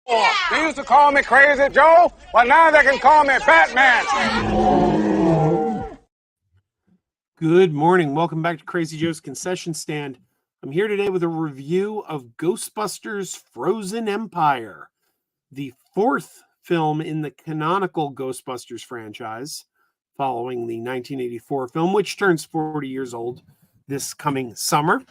They used to call me Crazy Joe, but now they can call me Batman. Good morning. Welcome back to Crazy Joe's Concession Stand. I'm here today with a review of Ghostbusters Frozen Empire, the fourth film in the canonical Ghostbusters franchise, following the 1984 film, which turns 40 years old this coming summer.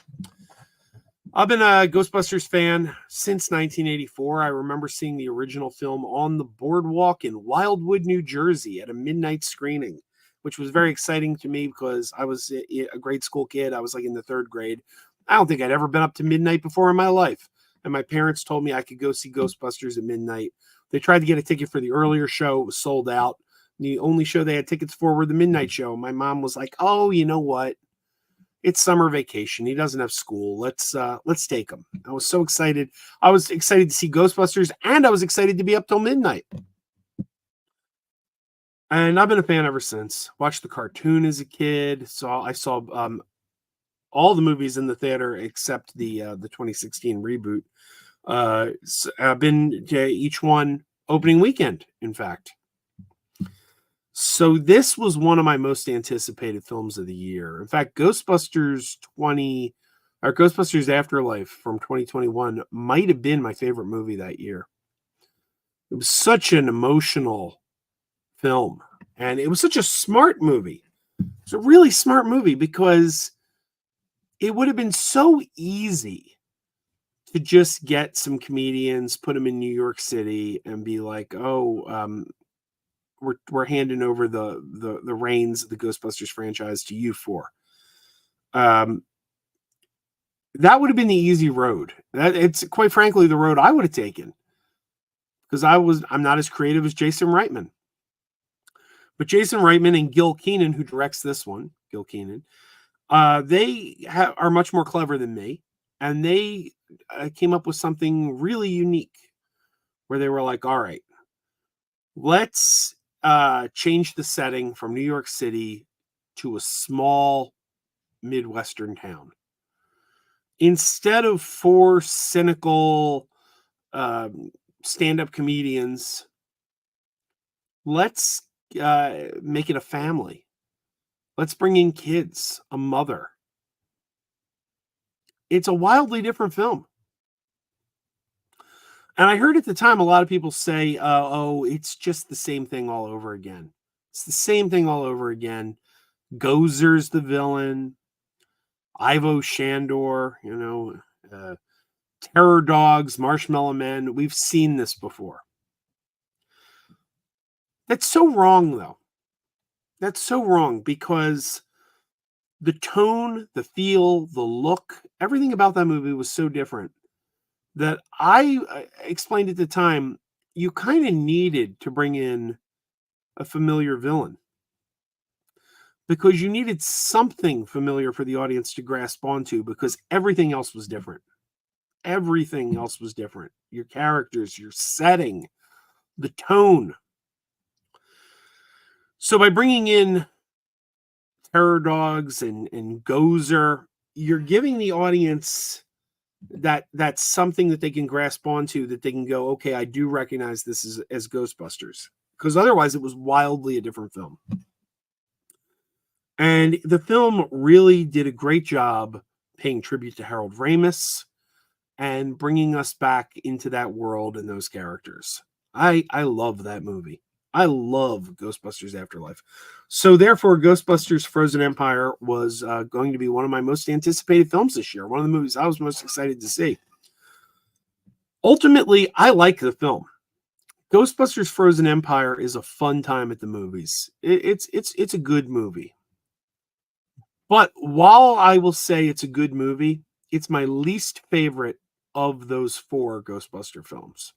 I've been a Ghostbusters fan since 1984. I remember seeing the original film on the boardwalk in Wildwood, New Jersey at a midnight screening, which was very exciting to me because I was a grade school kid. I was like in the third grade. I don't think I'd ever been up to midnight before in my life. And my parents told me I could go see Ghostbusters at midnight. They tried to get a ticket for the earlier show. It was sold out. The only show they had tickets for were the midnight show. My mom was like, oh, you know what? It's summer vacation. He doesn't have school. Let's take him. I was so excited. I was excited to see Ghostbusters, and I was excited to be up till midnight. And I've been a fan ever since. Watched the cartoon as a kid. I saw all the movies in the theater except the 2016 reboot. I've been to each one opening weekend, in fact. So this was one of my most anticipated films of the year. In fact, Ghostbusters Afterlife from 2021 might have been my favorite movie that year. It was such an emotional film, and it was such a smart movie. It's a really smart movie because it would have been so easy to just get some comedians, put them in New York City, and be like, "Oh, we're handing over the reins of the Ghostbusters franchise to you four." That would have been the easy road. It's quite frankly the road I would have taken, because I'm not as creative as Jason Reitman. But Jason Reitman and Gil Kenan, who directs this one, Gil Kenan, they are much more clever than me, and they came up with something really unique, where they were like, "All right, let's change the setting from New York City to a small Midwestern town. Instead of four cynical stand-up comedians, let's make it a family. Let's bring in kids, a mother." It's a wildly different film. And I heard at the time a lot of people say, oh, it's just the same thing all over again. It's the same thing all over again. Gozer's the villain. Ivo Shandor, Terror Dogs, Marshmallow Men. We've seen this before. That's so wrong, though. That's so wrong, because the tone, the feel, the look, everything about that movie was so different that I explained at the time, you kind of needed to bring in a familiar villain, because you needed something familiar for the audience to grasp onto, because everything else was different. Everything else was different. Your characters, your setting, the tone. So by bringing in Terror Dogs and Gozer, you're giving the audience that's something that they can grasp onto, that they can go, okay, I do recognize this as Ghostbusters, because otherwise it was wildly a different film. And the film really did a great job paying tribute to Harold Ramis and bringing us back into that world and those characters. I love that movie. I love Ghostbusters Afterlife. So therefore, Ghostbusters Frozen Empire was going to be one of my most anticipated films this year. One of the movies I was most excited to see. Ultimately, I like the film. Ghostbusters Frozen Empire is a fun time at the movies. It's a good movie. But while I will say it's a good movie, it's my least favorite of those four Ghostbuster films.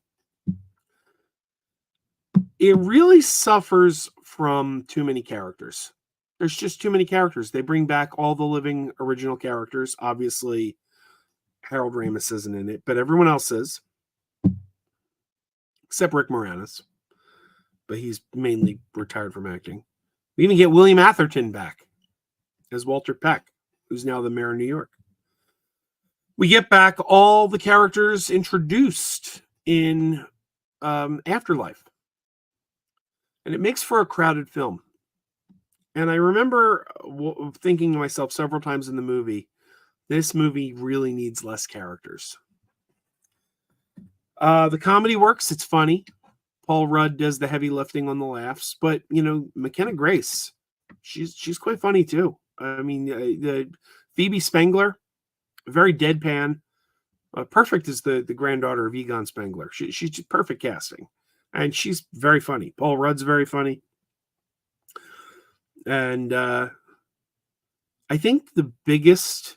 It really suffers from too many characters. There's just too many characters. They bring back all the living original characters. Obviously, Harold Ramis isn't in it, but everyone else is, except Rick Moranis. But he's mainly retired from acting. We even get William Atherton back as Walter Peck, who's now the mayor of New York. We get back all the characters introduced in Afterlife. And it makes for a crowded film. And I remember thinking to myself several times in the movie, this movie really needs less characters. The comedy works. It's funny. Paul Rudd does the heavy lifting on the laughs. But, McKenna Grace, she's quite funny too. I mean, the Phoebe Spengler, very deadpan. Perfect as the granddaughter of Egon Spengler. She's perfect casting. And she's very funny. Paul Rudd's very funny. And I think the biggest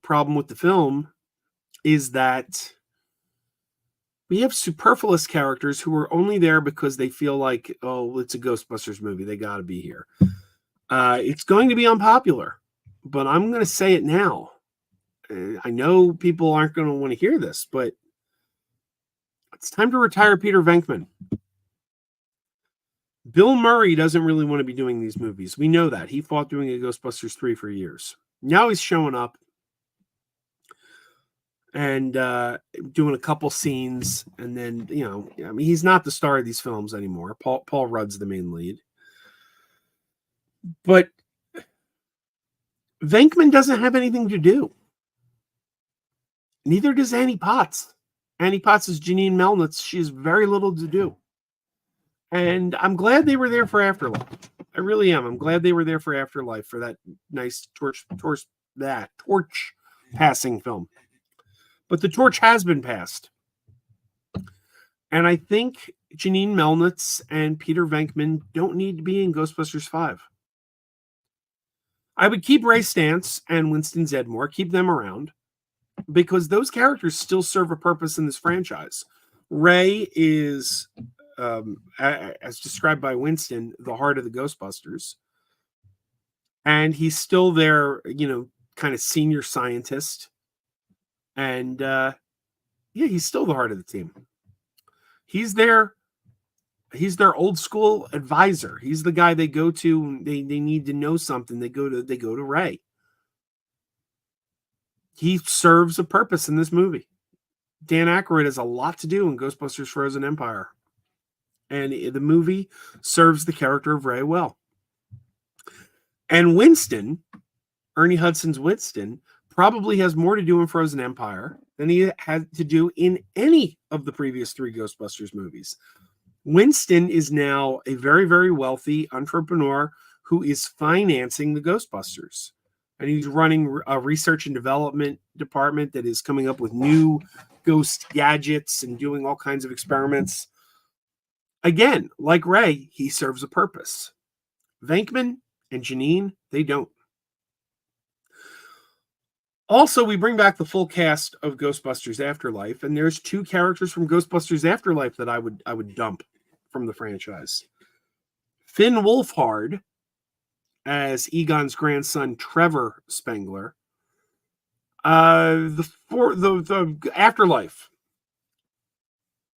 problem with the film is that we have superfluous characters who are only there because they feel like, oh, it's a Ghostbusters movie. They got to be here. It's going to be unpopular, but I'm going to say it now. I know people aren't going to want to hear this, but it's time to retire Peter Venkman. Bill Murray doesn't really want to be doing these movies. We know that. He fought doing a Ghostbusters 3 for years. Now he's showing up and doing a couple scenes, and then, he's not the star of these films anymore. Paul Rudd's the main lead. But Venkman doesn't have anything to do. Neither does Annie Potts. Annie Potts is Janine Melnitz. She has very little to do. And I'm glad they were there for Afterlife. I really am. I'm glad they were there for Afterlife, for that nice torch passing film. But the torch has been passed. And I think Janine Melnitz and Peter Venkman don't need to be in Ghostbusters 5. I would keep Ray Stantz and Winston Zeddemore, keep them around, because those characters still serve a purpose in this franchise. Ray is, as described by Winston, the heart of the Ghostbusters. And he's still their, kind of senior scientist. And, he's still the heart of the team. He's their old school advisor. He's the guy they go to. They need to know something. They go to Ray. He serves a purpose in this movie. Dan Aykroyd has a lot to do in Ghostbusters Frozen Empire. And the movie serves the character of Ray well. And Winston, Ernie Hudson's Winston, probably has more to do in Frozen Empire than he had to do in any of the previous 3 Ghostbusters movies. Winston is now a very, very wealthy entrepreneur who is financing the Ghostbusters. And he's running a research and development department that is coming up with new ghost gadgets and doing all kinds of experiments. Again, like Ray, he serves a purpose. Venkman and Janine, they don't. Also, we bring back the full cast of Ghostbusters Afterlife, and there's 2 characters from Ghostbusters Afterlife that I would dump from the franchise. Finn Wolfhard as Egon's grandson Trevor Spengler. The Afterlife.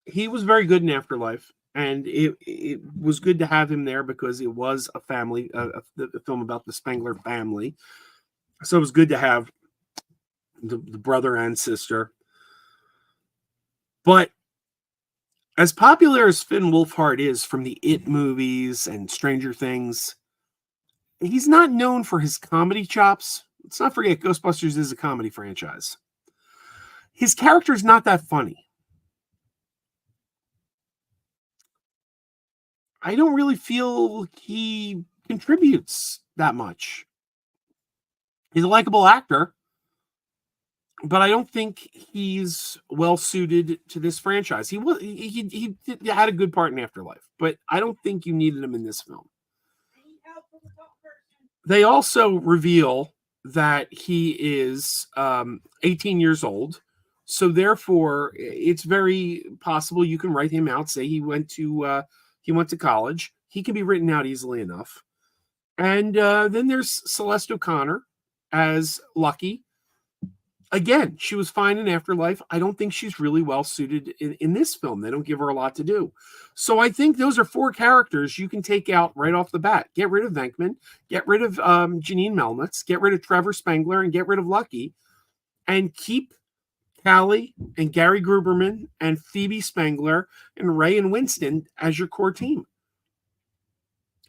He was very good in Afterlife, and it was good to have him there because it was a family, the film about the Spengler family. So it was good to have the brother and sister. But as popular as Finn Wolfhard is from the It movies and Stranger Things, he's not known for his comedy chops. Let's not forget Ghostbusters is a comedy franchise. His character's not that funny. I don't really feel he contributes that much. He's a likable actor, but I don't think he's well suited to this franchise. He had a good part in Afterlife, but I don't think you needed him in this film. They also reveal that he is 18 years old, so therefore it's very possible you can write him out. Say he went to college. He can be written out easily enough. And then there's Celeste O'Connor as Lucky. Again, she was fine in Afterlife. I don't think she's really well suited in this film. They don't give her a lot to do. So I think those are 4 characters you can take out right off the bat. Get rid of Venkman, get rid of Janine Melnitz, get rid of Trevor Spengler, and get rid of Lucky, and keep Callie and Gary Gruberman and Phoebe Spangler and Ray and Winston as your core team.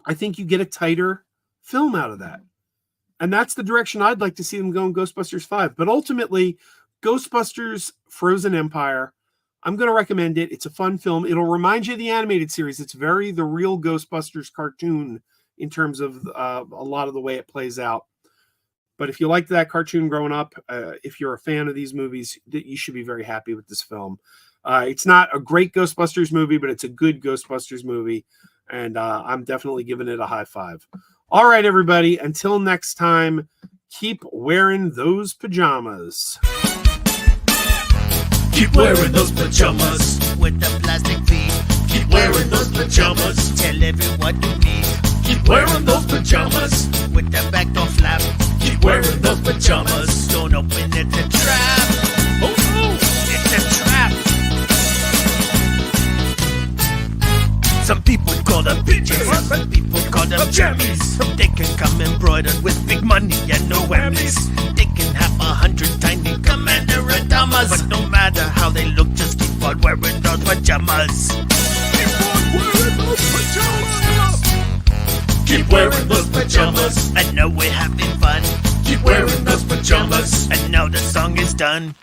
I think you get a tighter film out of that. And that's the direction I'd like to see them go in Ghostbusters 5. But ultimately, Ghostbusters Frozen Empire, I'm going to recommend it. It's a fun film. It'll remind you of the animated series. It's very the real Ghostbusters cartoon in terms of a lot of the way it plays out. But if you liked that cartoon growing up, if you're a fan of these movies, you should be very happy with this film. It's not a great Ghostbusters movie, but it's a good Ghostbusters movie. And I'm definitely giving it a high five. All right, everybody. Until next time, keep wearing those pajamas. Keep wearing those pajamas with the plastic feet. Keep wearing those pajamas. Tell everyone you meet. Keep wearing those pajamas with the back door flap. Keep wearing those pajamas. Don't open it, it's a trap. Oh no, it's a trap. Some people call them bitches. Some people call them jammies. They can come embroidered with big money and no whammies. They can have 100 tiny commander adamas. But no matter how they look, just keep on wearing those pajamas. Keep on wearing those pajamas. Keep wearing those pajamas. I know we're having fun. Keep wearing those pajamas. And now the song is done.